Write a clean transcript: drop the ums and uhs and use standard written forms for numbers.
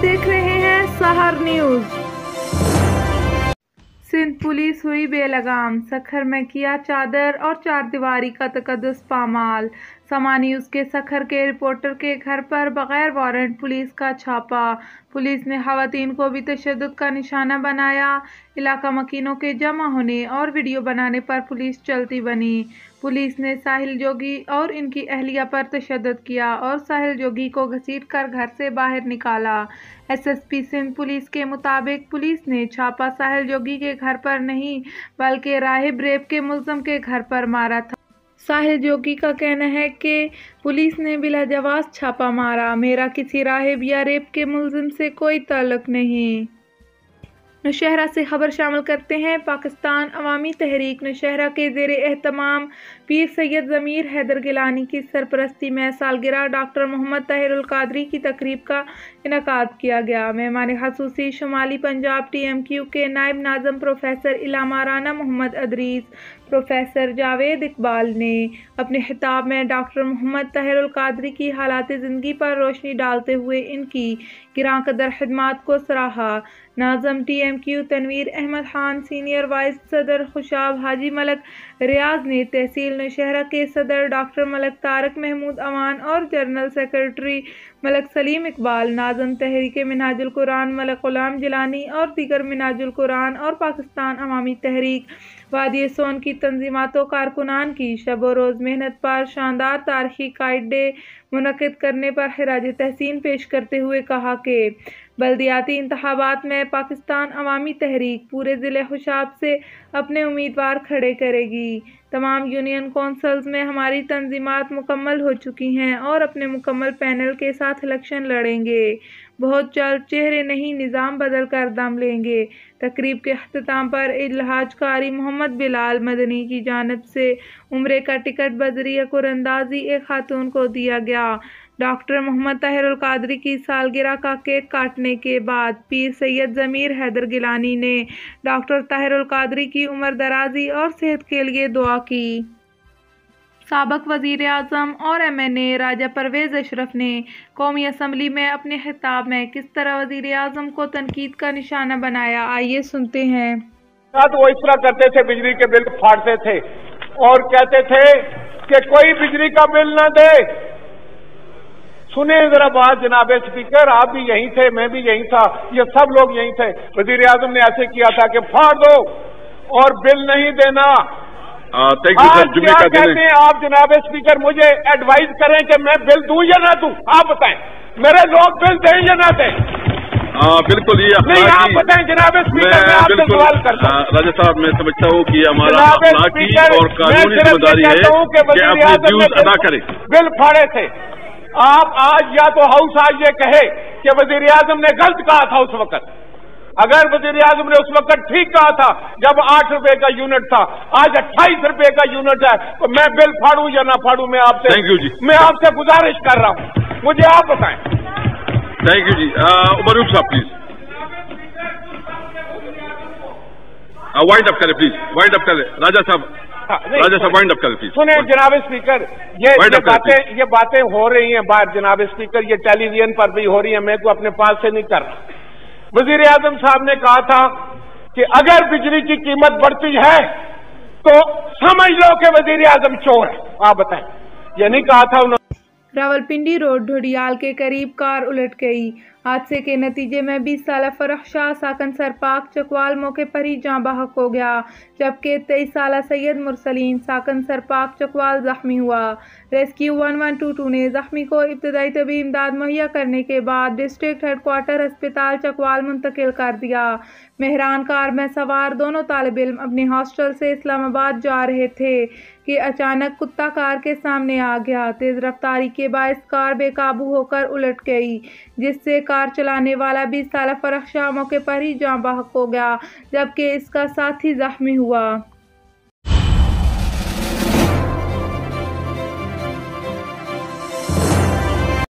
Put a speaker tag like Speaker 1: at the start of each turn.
Speaker 1: देख रहे हैं सहर न्यूज। सिंध पुलिस हुई बेलगाम, सखर में किया चादर और चारदीवारी का तकद्दुस पामाल। समा न्यूज के सखर के रिपोर्टर के घर पर बगैर वारंट पुलिस का छापा। पुलिस ने खवातीन को भी तशद्दुद का निशाना बनाया। इलाका मकीनों के जमा होने और वीडियो बनाने पर पुलिस चलती बनी। पुलिस ने साहिल जोगी और इनकी अहलिया पर तशद्दुद किया और साहिल जोगी को घसीट कर घर से बाहर निकाला। एसएसपी सिंध पुलिस के मुताबिक पुलिस ने छापा साहिल जोगी के घर पर नहीं बल्कि राहिब रेप के मुल्ज़िम के घर पर मारा था। साहिल जोगी का कहना है कि पुलिस ने बिला जवाज़ छापा मारा, मेरा किसी राहिब या रेप के मुल्ज़िम से कोई ताल्लुक नहीं। नौशहरा से खबर शामिल करते हैं। पाकिस्तान अवामी तहरीक नौशहरा के ज़ेरे एहतमाम पीर सैयद ज़मीर हैदर गिलानी की सरपरस्ती में सालगिरह डॉक्टर मोहम्मद ताहिरुल कादरी की तकरीब का इनेकाद किया गया। मेहमान ख़ुसूसी शुमाली पंजाब TMQ के नायब नाज़म प्रोफेसर इलामा राना मोहम्मद अदरीस, प्रोफेसर जावेद इकबाल ने अपने खिताब में डॉक्टर मोहम्मद ताहिरुल कादरी की हालात ज़िंदगी पर रोशनी डालते हुए इनकी गिरां कदर खिदमात को सराहा। नाज़म TMQ Tanveer Ahmed Khan, senior vice सदर खुशाब हाजी मलक रियाज ने तहसील नौशहरा के सदर डॉक्टर मलक तारक महमूद अवान और जनरल सेक्रेटरी मलक सलीम इकबाल, नाज़म तहरीक मिनहाजुल कुरान मलक गुलाम जिलानी और दीगर मिनहाजुल कुरान और पाकिस्तान अवामी तहरीक वादी सोन की तंजीमातों कारकुनान की शब व रोज़ मेहनत पर शानदार तारीखी काइड डे मुनक़िद करने पर खिराज तहसीन पेश करते हुए कहा कि बल्दियाती इंतखाबात में पाकिस्तान अवामी तहरीक पूरे ज़िले खुशाब से अपने उम्मीदवार खड़े करेगी। तमाम यूनियन कौंसल्स में हमारी तंजीमात मुकम्मल हो चुकी हैं और अपने मुकम्मल पैनल के साथ इलेक्शन लड़ेंगे। बहुत जल्द चेहरे नहीं निज़ाम बदल कर दम लेंगे। तकरीब के अख्तिताम पर इजलाज कारी मोहम्मद बिलाल मदनी की जानिब से उम्रे का टिकट बजरिया कुरंदाजी एक खातून को दिया गया। डॉक्टर मोहम्मद ताहिरुल कादरी की सालगिरह का केक काटने के बाद पीर सैयद ज़मीर हैदर गिलानी ने डॉक्टर ताहिरुल कादरी की उम्र दराजी और सेहत के लिए दुआ की। साबक वज़ीर आज़म और MNA राजा परवेज़ अशरफ ने कौमी असम्बली में अपने खिताब में किस तरह वज़ीर आज़म को तनकीद का निशाना बनाया, आइए सुनते हैं।
Speaker 2: तो वो इस तरह करते थे, बिजली के बिल फाड़ते थे और कहते थे कि कोई बिजली का बिल न दे। सुने जरा बात जनाब स्पीकर, आप भी यहीं थे, मैं भी यहीं था, ये सब लोग यहीं थे। वज़ीर आज़म ने ऐसे किया था कि फाड़ दो और बिल नहीं देना। आज क्या कहते हैं आप जनाब स्पीकर, मुझे एडवाइस करें कि मैं बिल दूं या ना दूं, आप बताएं। मेरे लोग बिल दें या ना दें?
Speaker 3: बिल्कुल, ये
Speaker 2: नहीं, आप बताएं जनाब स्पीकर, मैं आपसे सवाल करता हूं।
Speaker 3: राजा साहब, मैं समझता हूँ कि हमारा अखलाकी और कानूनी जिम्मेदारी है कि अपने ड्यूज अदा करें।
Speaker 2: बिल फाड़े थे आप, आज या तो हाउस आज ये कहे कि वज़ीर आज़म ने गलत कहा था उस वक्त। अगर वज़ीर आज़म ने उस वक्त ठीक कहा था जब 8 रुपए का यूनिट था, आज 28 रुपए का यूनिट है, तो मैं बिल फाड़ू या ना फाड़ू, मैं आपसे मैं आपसे गुजारिश कर रहा हूं, मुझे आप बताएं।
Speaker 3: थैंक यू जी। उमर साहब प्लीज वाइंड अप करें, प्लीज वाइंड अप करें। राजा साहब वाइंड अप करें प्लीज।
Speaker 2: सुने जनाब स्पीकर, ये बातें हो रही हैं बाहर जनाब स्पीकर, ये टेलीविजन पर भी हो रही है, मैं को अपने पास से नहीं कर रहा। वज़ीर आज़म साहब ने कहा था कि अगर बिजली की कीमत बढ़ती है तो समझ लो कि वज़ीर आज़म चोर है। आप बताएं, ये नहीं कहा था उन्होंने?
Speaker 1: रावलपिंडी रोड ढोडियाल के करीब कार उलट गई। हादसे के नतीजे में 20 साला फरख शाह साकन सरपाक चकवाल मौके पर ही जाँ बहक हो गया, जबकि 23 साला सैयद मुरसलीन साकन सरपाक चकवाल जख्मी हुआ। रेस्क्यू 1122 ने जख्मी को इब्तदाई तबी इमदाद मुहैया करने के बाद डिस्ट्रिक्ट हेडक्वार्टर अस्पताल चकवाल मुंतकिल कर दिया। मेहरान कार में सवार दोनों तालिब इल्म अपने हॉस्टल से इस्लामाबाद जा रहे थे कि अचानक कुत्ता कार के सामने आ गया। तेज रफ्तारी के बायस कार बेकाबू होकर उलट गई, जिससे कार चलाने वाला 20 साला फरख शाह मौके पर ही जाँ बहक हो गया, जबकि इसका साथी जख्मी हुआ।